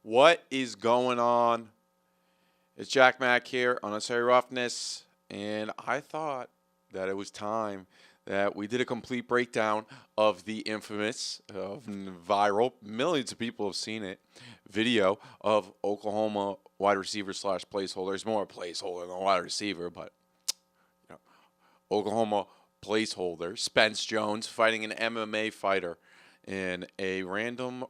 What is going on? It's Jack Mack here on Unnecessary Roughness, and I thought that it was time that we did a complete breakdown of the infamous, viral, millions of people have seen it, video of Oklahoma wide receiver slash placeholder. It's more a placeholder than a wide receiver, but you know, Oklahoma placeholder, Spence Jones, fighting an MMA fighter in a random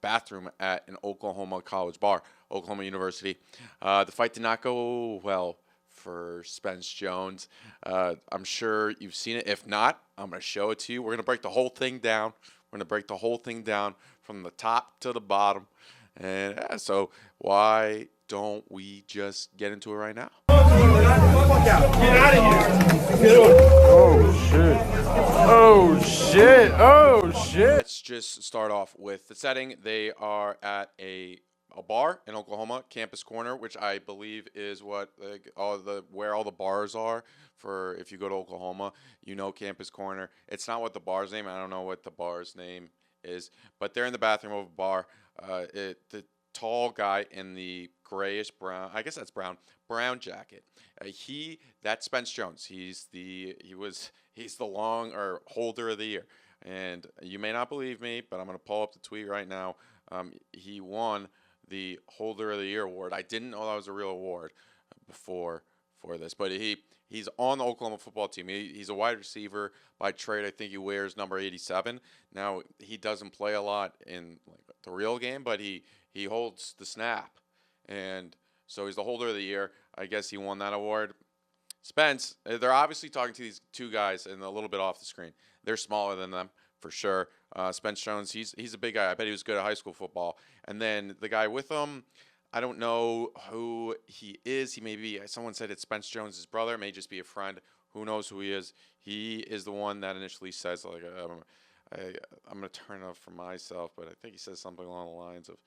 bathroom at an Oklahoma college bar, Oklahoma University. The fight did not go well for Spence Jones. I'm sure you've seen it. If not, I'm going to show it to you. We're going to break the whole thing down. We're going to break the whole thing down from the top to the bottom. And so why don't we just get into it right now? Get out of here. Oh, shit. Oh, shit. Oh, shit. Let's just start off with the setting. They are at a bar in Oklahoma, Campus Corner, which I believe is what where all the bars are for if you go to Oklahoma. You know Campus Corner. It's not what the bar's name. I don't know what the bar's name is, but they're in the bathroom of a bar. The tall guy in the grayish brown, I guess that's brown jacket. That's Spence Jones. He's the long or holder of the year. And you may not believe me, but I'm going to pull up the tweet right now. He won the Holder of the Year award. I didn't know that was a real award before for this, but he's on the Oklahoma football team. He's a wide receiver by trade. I think he wears number 87. Now, he doesn't play a lot in the real game, but he holds the snap. And so he's the Holder of the Year. I guess he won that award. Spence, they're obviously talking to these two guys and a little bit off the screen. They're smaller than them for sure. Spence Jones, he's a big guy. I bet he was good at high school football. And then the guy with him, I don't know who he is. He may be, someone said it's Spence Jones' brother. It may just be a friend. Who knows who he is? He is the one that initially says, I'm going to turn it off for myself, but I think he says something along the lines of,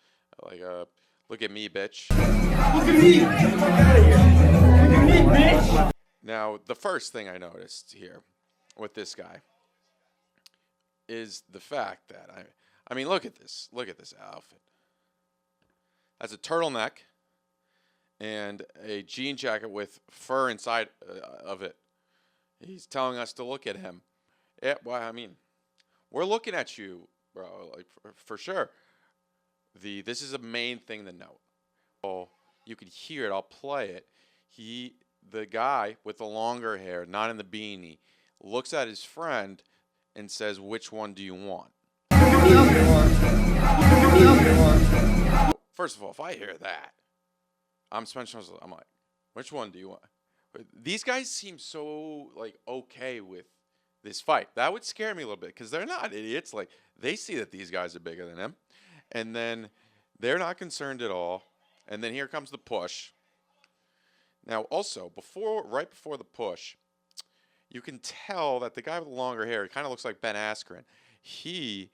look at me, bitch. Look at me. Get the fuck out of here. Look at me, bitch. Now, the first thing I noticed here with this guy is the fact that I mean, look at this outfit. That's a turtleneck and a jean jacket with fur inside of it. He's telling us to look at him. Yeah, well, I mean, we're looking at you, bro, like for sure. This is a main thing to note. Oh, you can hear it. I'll play it. The guy with the longer hair, not in the beanie, looks at his friend and says, "Which one do you want?" First of all, if I hear that, I'm like, "Which one do you want?" These guys seem so okay with this fight. That would scare me a little bit because they're not idiots. Like they see that these guys are bigger than him, and then they're not concerned at all. And then here comes the push. Now, also, right before the push, you can tell that the guy with the longer hair, he kind of looks like Ben Askren. He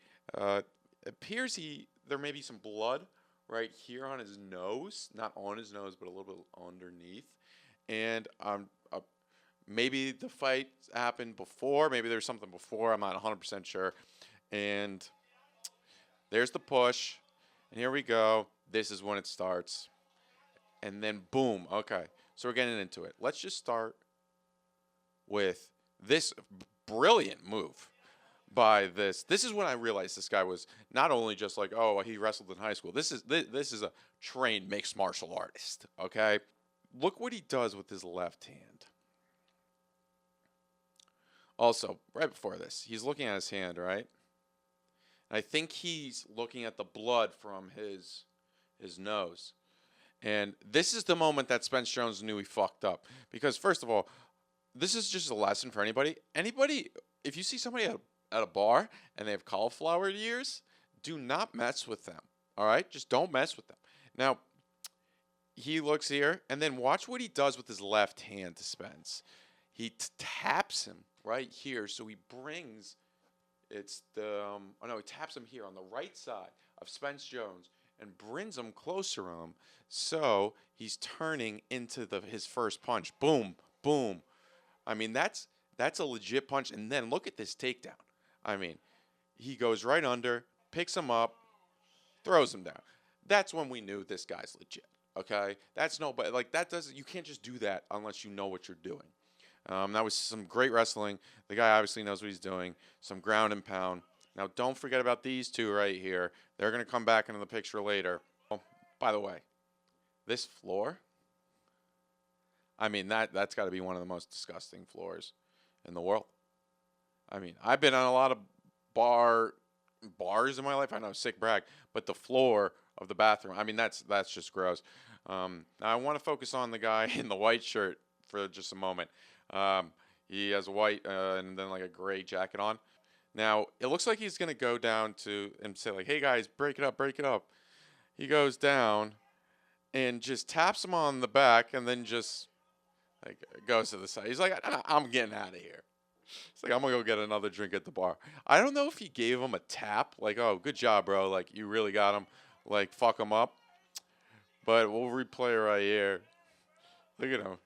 appears there may be some blood right here on his nose, not on his nose, but a little bit underneath. And maybe the fight happened before. Maybe there's something before. I'm not 100% sure. And there's the push. And here we go. This is when it starts. And then boom. Okay. So we're getting into it. Let's just start with this brilliant move by this. This is when I realized this guy was not only just he wrestled in high school. This is a trained mixed martial artist. Okay. Look what he does with his left hand. Also, right before this, he's looking at his hand, right? And I think he's looking at the blood from his nose. And this is the moment that Spence Jones knew he fucked up. Because, first of all, this is just a lesson for anybody. If you see somebody at a bar and they have cauliflower ears, do not mess with them. All right? Just don't mess with them. Now, he looks here, and then watch what he does with his left hand to Spence. He taps him right here, so he brings he taps him here on the right side of Spence Jones and brings him closer to him, so he's turning into his first punch. Boom, boom. I mean, that's a legit punch, and then look at this takedown. I mean, he goes right under, picks him up, throws him down. That's when we knew this guy's legit. Okay, that's nobody like that doesn't. You can't just do that unless you know what you're doing. That was some great wrestling. The guy obviously knows what he's doing. Some ground and pound. Now, don't forget about these two right here. They're going to come back into the picture later. Oh, by the way, this floor, I mean, that's got to be one of the most disgusting floors in the world. I mean, I've been on a lot of bars in my life. I know, sick brag, but the floor of the bathroom, I mean, that's just gross. Now I want to focus on the guy in the white shirt for just a moment. He has a white and then like a gray jacket on. Now it looks like he's gonna go down to and say like, "Hey guys, break it up, break it up." He goes down and just taps him on the back, and then just like goes to the side. He's like, I'm getting out of here." It's like, I'm gonna go get another drink at the bar. I don't know if he gave him a tap, like, "Oh, good job, bro. Like, you really got him. Like, fuck him up." But we'll replay right here. Look at him.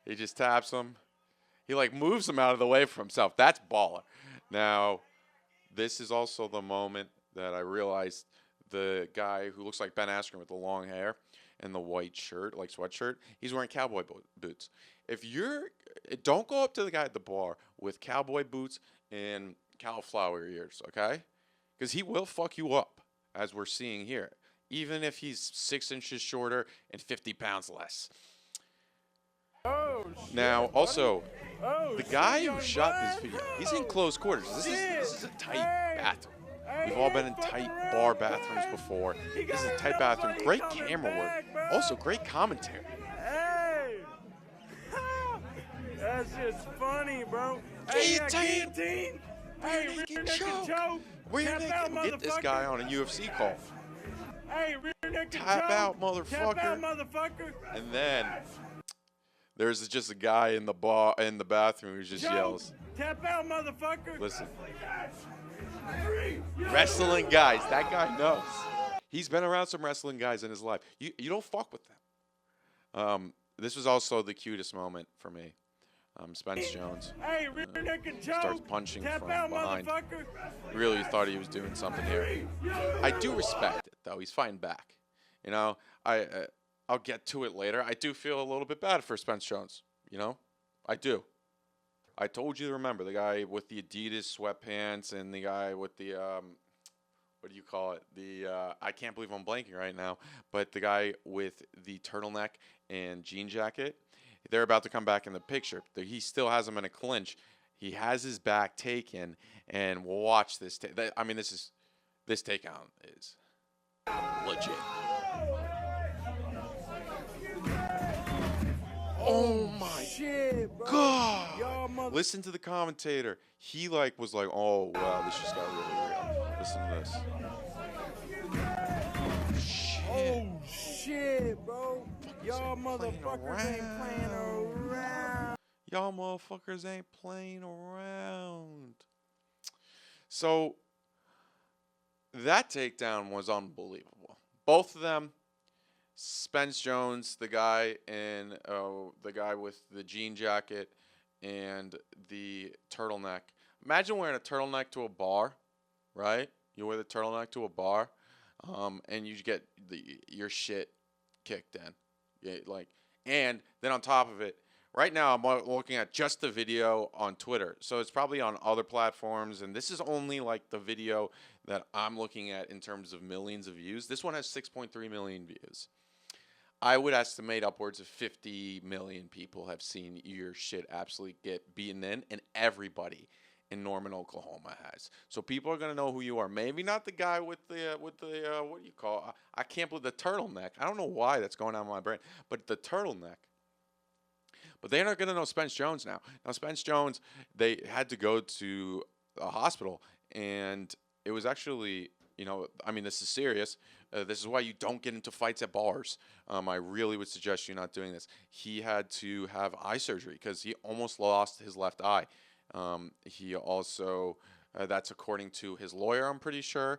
He just taps him. He like moves him out of the way for himself. That's baller. Now, this is also the moment that I realized the guy who looks like Ben Askren with the long hair and the white shirt, like sweatshirt, he's wearing cowboy boots. If you're, don't go up to the guy at the bar with cowboy boots and cauliflower ears, okay? Because he will fuck you up, as we're seeing here, even if he's 6 inches shorter and 50 pounds less. Oh, shit, Now, buddy. also, Oh, the shit, guy young who shot blood. this video, he's in close quarters. This is a tight Hey. bathroom. Hey, We've he all been ain't in fucking tight around, bar bathrooms boy. before. He This is got a tight enough bathroom. money Great coming camera back, work. bro. Also, great commentary. Hey. That's just funny, bro. Hey, yeah, Guillotine. guillotine. Rear Hey, naked rear naked choke. choke. Rear Tap naked. out, We'll get this guy on a UFC call. Hey, rear naked Tap choke. out, motherfucker. Tap out, motherfucker. And then there's just a guy in the bathroom who just Choke. yells. Tap out, motherfucker. Listen. Wrestling guys, that guy knows. He's been around some wrestling guys in his life. You don't fuck with them. This was also the cutest moment for me. Spence Jones Hey, rear naked choke. starts punching Tap from out, behind. motherfucker. Really thought he was doing something here. I do respect it though. He's fighting back. You know, I'll get to it later. I do feel a little bit bad for Spence Jones. You know, I do. I told you to remember the guy with the Adidas sweatpants and the guy with the what do you call it? The I can't believe I'm blanking right now, but the guy with the turtleneck and jean jacket, they're about to come back in the picture. He still has him in a clinch. He has his back taken, and we'll watch this. I mean, this takedown is legit. Oh my Shit, bro. God! Y'all mother- Listen to the commentator. He was like, "Oh wow, this just got really real." Listen to this. Shit. Oh shit, bro. Y'all ain't playing motherfuckers ain't playing around. Y'all motherfuckers ain't playing around. So that takedown was unbelievable. Both of them. Spence Jones, the guy with the jean jacket and the turtleneck. Imagine wearing a turtleneck to a bar, right? You wear the turtleneck to a bar, and you get your shit kicked in. Yeah, and then on top of it, right now I'm looking at just the video on Twitter, so it's probably on other platforms, and this is only like the video that I'm looking at in terms of millions of views. This one has 6.3 million views. I would estimate upwards of 50 million people have seen your shit absolutely get beaten in, and everybody in Norman, Oklahoma has. So people are gonna know who you are. Maybe not the guy with the what do you call it? I can't believe the turtleneck. I don't know why that's going on in my brain, but the turtleneck. But they're not gonna know Spence Jones now. Now Spence Jones, they had to go to a hospital, and it was actually, I mean, this is serious. This is why you don't get into fights at bars. I really would suggest you not doing this. He had to have eye surgery because he almost lost his left eye. He also, that's according to his lawyer, I'm pretty sure.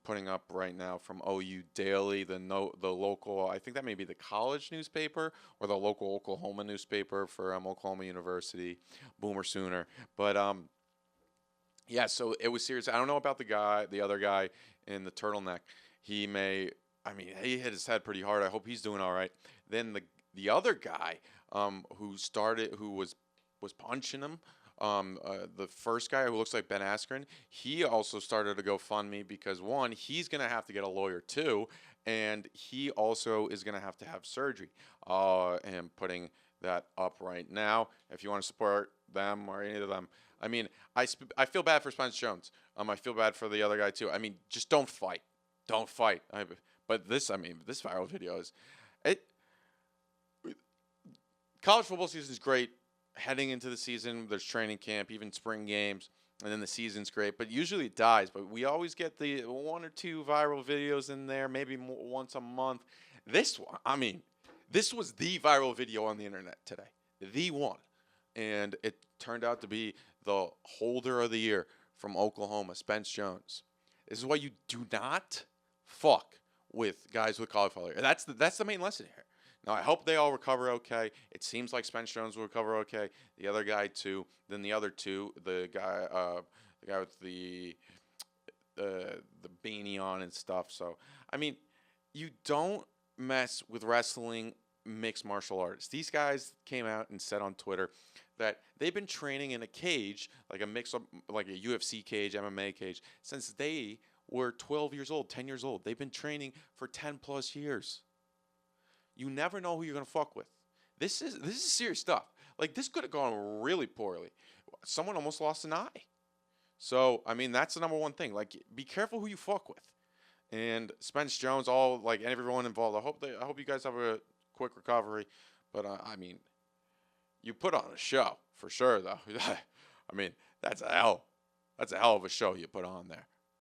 Putting up right now from OU Daily, the local, I think that may be the college newspaper or the local Oklahoma newspaper for Oklahoma University, Boomer Sooner. But yeah, so it was serious. I don't know about the other guy in the turtleneck. I mean, he hit his head pretty hard. I hope he's doing all right. Then the other guy, who was punching him, the first guy who looks like Ben Askren, he also started a GoFundMe because one, he's gonna have to get a lawyer too, and he also is gonna have to have surgery. And putting that up right now. If you want to support them or any of them, I mean, I feel bad for Spence Jones. I feel bad for the other guy too. I mean, just don't fight. Don't fight. But this, I mean, this viral video is it. College football season is great. Heading into the season, there's training camp, even spring games, and then the season's great. But usually it dies. But we always get the one or two viral videos in there, maybe once a month. This one, I mean, this was the viral video on the internet today, the one, and it turned out to be the holder of the year from Oklahoma, Spence Jones. This is why you do not fuck with guys with cauliflower ear. That's the main lesson here. Now I hope they all recover okay. It seems like Spence Jones will recover okay. The other guy too. Then the other two, the guy with the beanie on and stuff. So I mean, you don't mess with wrestling mixed martial artists. These guys came out and said on Twitter that they've been training in a cage, like like a UFC cage, MMA cage, since they were 12 years old, 10 years old. They've been training for 10 plus years. You never know who you're gonna fuck with. This is serious stuff. Like this could have gone really poorly. Someone almost lost an eye. So I mean that's the number one thing. Like be careful who you fuck with. And Spence Jones, all like and everyone involved. I hope you guys have a quick recovery. But I mean, you put on a show for sure, though. I mean, that's a hell of a show you put on there.